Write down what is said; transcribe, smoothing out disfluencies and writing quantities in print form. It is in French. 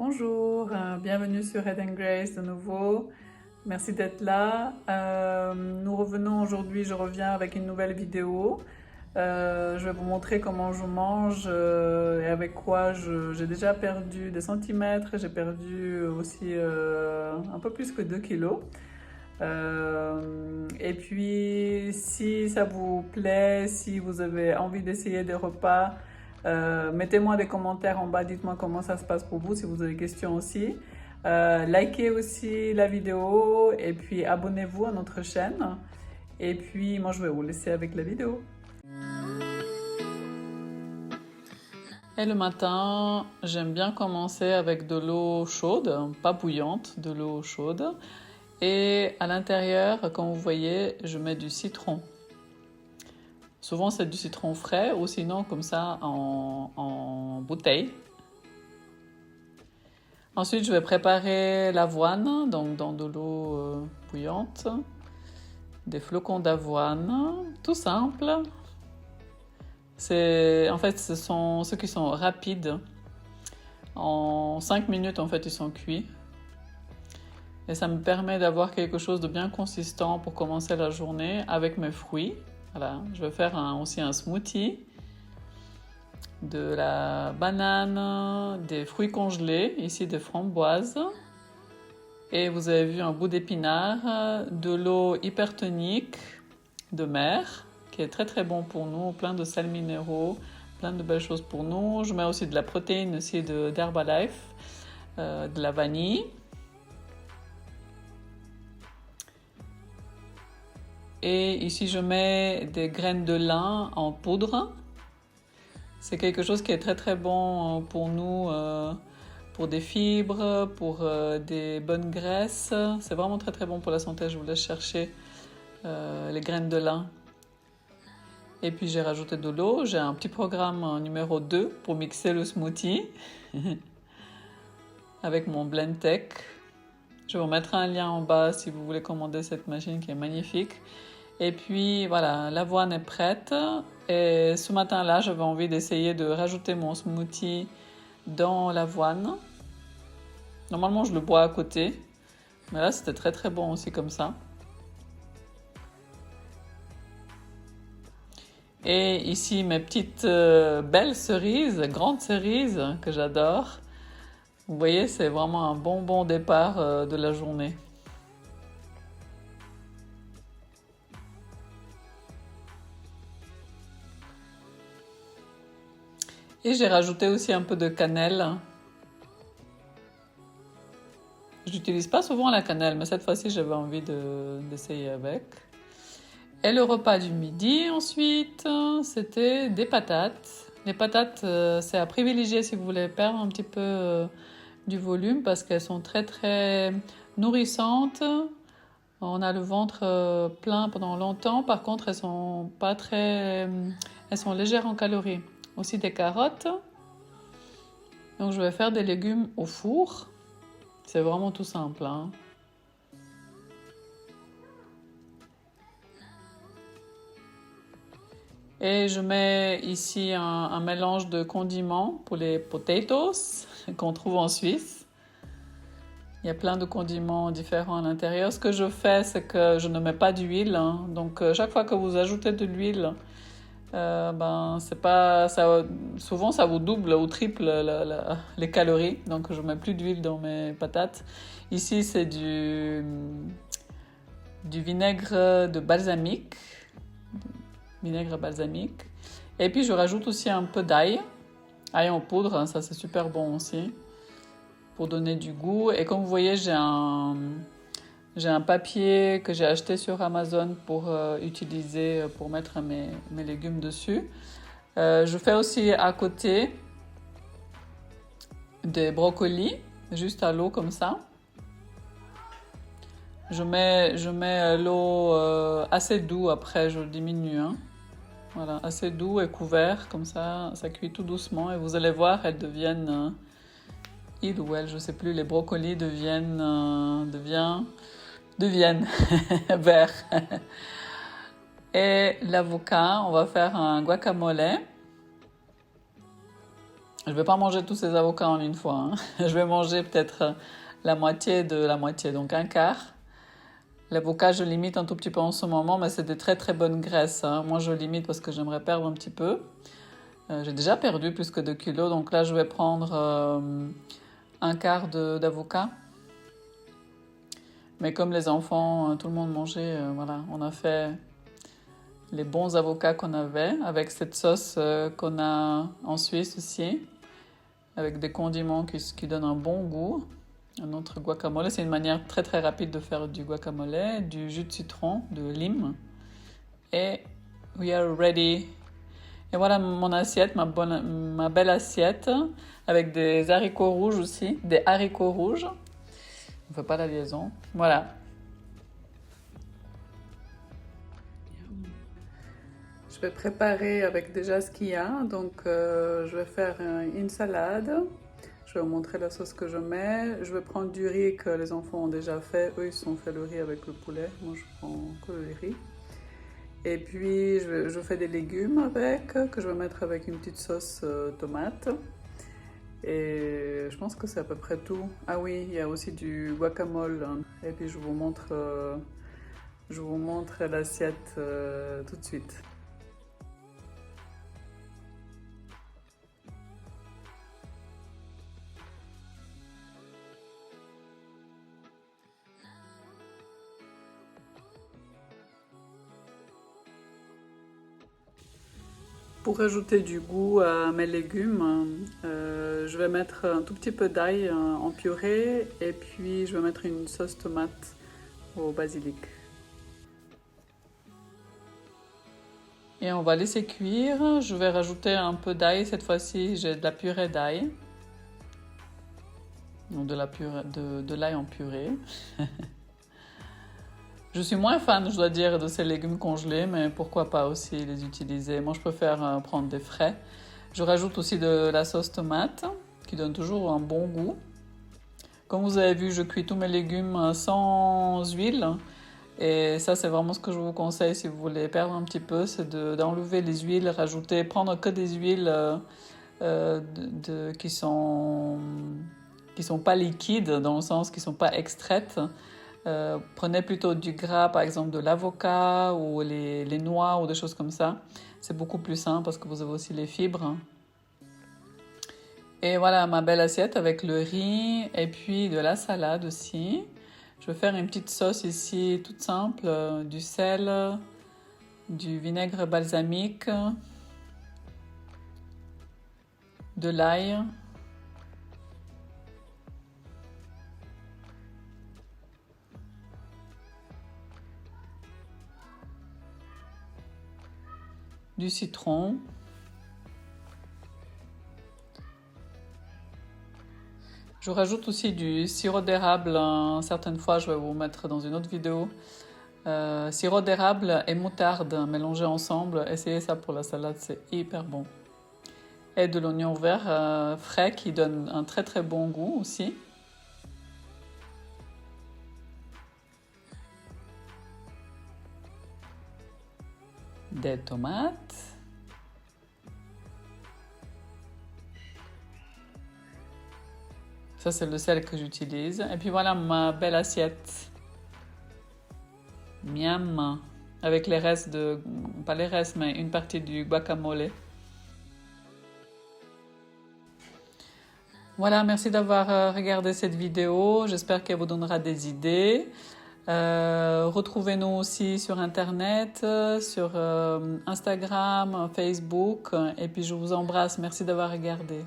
Bonjour, bienvenue sur Head and Grace de nouveau. Merci d'être là. Nous revenons aujourd'hui, je reviens avec une nouvelle vidéo. Je vais vous montrer comment je mange et avec quoi j'ai déjà perdu des centimètres. J'ai perdu aussi un peu plus que 2 kilos. Et puis, si ça vous plaît, si vous avez envie d'essayer des repas, mettez-moi des commentaires en bas, dites-moi comment ça se passe pour vous, si vous avez des questions aussi. Likez aussi la vidéo et puis abonnez-vous à notre chaîne. Et puis, moi, je vais vous laisser avec la vidéo. Et le matin, j'aime bien commencer avec de l'eau chaude, pas bouillante, de l'eau chaude. Et à l'intérieur, comme vous voyez, je mets du citron. Souvent, c'est du citron frais ou sinon comme ça en bouteille. Ensuite, je vais préparer l'avoine, donc dans de l'eau bouillante. Des flocons d'avoine, tout simple. En fait, ce sont ceux qui sont rapides. En 5 minutes, en fait, ils sont cuits. Et ça me permet d'avoir quelque chose de bien consistant pour commencer la journée avec mes fruits. Voilà, je vais faire aussi un smoothie, de la banane, des fruits congelés, ici des framboises. Et vous avez vu un bout d'épinard, de l'eau hypertonique de mer, qui est très très bon pour nous, plein de sels minéraux, plein de belles choses pour nous. Je mets aussi de la protéine aussi d'Herbalife, de la vanille. Et ici, je mets des graines de lin en poudre. C'est quelque chose qui est très très bon pour nous, pour des fibres, pour des bonnes graisses. C'est vraiment très très bon pour la santé. Je vous laisse chercher les graines de lin. Et puis j'ai rajouté de l'eau. J'ai un petit programme numéro 2 pour mixer le smoothie avec mon Blend Tech. Je vais vous mettre un lien en bas si vous voulez commander cette machine qui est magnifique. Et puis voilà, l'avoine est prête. Et ce matin-là, j'avais envie d'essayer de rajouter mon smoothie dans l'avoine. Normalement, je le bois à côté. Mais là, c'était très très bon aussi comme ça. Et ici, mes petites belles cerises, grandes cerises que j'adore. Vous voyez, c'est vraiment un bon départ de la journée. Et j'ai rajouté aussi un peu de cannelle. Je n'utilise pas souvent la cannelle, mais cette fois-ci, j'avais envie d'essayer avec. Et le repas du midi, ensuite, c'était des patates. Les patates, c'est à privilégier si vous voulez perdre un petit peu du volume parce qu'elles sont très très nourrissantes. On a le ventre plein pendant longtemps. Par contre, elles sont pas très, elles sont légères en calories. Aussi des carottes. Donc, je vais faire des légumes au four. C'est vraiment tout simple, hein. Et je mets ici un mélange de condiments pour les potatoes qu'on trouve en Suisse. Il y a plein de condiments différents à l'intérieur. Ce que je fais, c'est que je ne mets pas d'huile, hein. Donc, chaque fois que vous ajoutez de l'huile, c'est pas, ça, souvent ça vous double ou triple les calories. Donc, je mets plus d'huile dans mes patates. Ici, c'est du vinaigre de balsamique. Vinaigre balsamique. Et puis, je rajoute aussi un peu d'ail. Ail en poudre, hein, ça c'est super bon aussi. Pour donner du goût. Et comme vous voyez, j'ai un papier que j'ai acheté sur Amazon pour utiliser, pour mettre mes légumes dessus. Je fais aussi à côté des brocolis, juste à l'eau comme ça. Je mets l'eau assez doux après, je le diminue, hein. Voilà, assez doux et couvert, comme ça cuit tout doucement. Et vous allez voir, elles deviennent... il ou elle, je sais plus, les brocolis deviennent verts. Et l'avocat, on va faire un guacamole. Je ne vais pas manger tous ces avocats en une fois, hein. Je vais manger peut-être la moitié de la moitié, donc un quart. L'avocat, je limite un tout petit peu en ce moment, mais c'est de très très bonnes graisses, hein. Moi, je limite parce que j'aimerais perdre un petit peu. J'ai déjà perdu plus que 2 kilos, donc là, je vais prendre un quart d'avocat. Mais comme les enfants, tout le monde mangeait, voilà, on a fait les bons avocats qu'on avait avec cette sauce qu'on a en Suisse aussi, avec des condiments qui donnent un bon goût. Un autre guacamole, c'est une manière très très rapide de faire du guacamole, du jus de citron, de lime. Et we are ready. Et voilà mon assiette, ma belle assiette, avec des haricots rouges aussi, des haricots rouges. On ne fait pas la liaison. Voilà. Je vais préparer avec déjà ce qu'il y a. Donc, je vais faire une salade. Je vais vous montrer la sauce que je mets. Je vais prendre du riz que les enfants ont déjà fait. Eux, ils se sont fait le riz avec le poulet. Moi, je prends que le riz. Et puis, je fais des légumes avec, que je vais mettre avec une petite sauce tomate. Et je pense que c'est à peu près tout. Ah oui, il y a aussi du guacamole. Et puis, je vous montre l'assiette tout de suite. Pour ajouter du goût à mes légumes, je vais mettre un tout petit peu d'ail en purée et puis je vais mettre une sauce tomate au basilic. Et on va laisser cuire. Je vais rajouter un peu d'ail. Cette fois-ci, j'ai de la purée d'ail. Donc de l'ail en purée. Je suis moins fan, je dois dire, de ces légumes congelés, mais pourquoi pas aussi les utiliser. Moi, je préfère prendre des frais. Je rajoute aussi de la sauce tomate, qui donne toujours un bon goût. Comme vous avez vu, je cuis tous mes légumes sans huile. Et ça, c'est vraiment ce que je vous conseille si vous voulez perdre un petit peu, c'est d'enlever les huiles, prendre que des huiles qui sont pas liquides, dans le sens qui sont pas extraites. Prenez plutôt du gras, par exemple de l'avocat ou les noix ou des choses comme ça. C'est beaucoup plus sain parce que vous avez aussi les fibres. Et voilà ma belle assiette avec le riz et puis de la salade aussi. Je vais faire une petite sauce ici toute simple, du sel, du vinaigre balsamique, de l'ail. Du citron. Je rajoute aussi du sirop d'érable. Certaines fois, je vais vous mettre dans une autre vidéo. Sirop d'érable et moutarde mélangés ensemble. Essayez ça pour la salade, c'est hyper bon. Et de l'oignon vert frais qui donne un très très bon goût aussi. Des tomates. Ça, c'est le sel que j'utilise. Et puis voilà ma belle assiette. Miam. Avec les restes pas les restes, mais une partie du guacamole. Voilà, merci d'avoir regardé cette vidéo. J'espère qu'elle vous donnera des idées. Retrouvez-nous aussi sur Internet, sur Instagram, Facebook. Et puis je vous embrasse. Merci d'avoir regardé.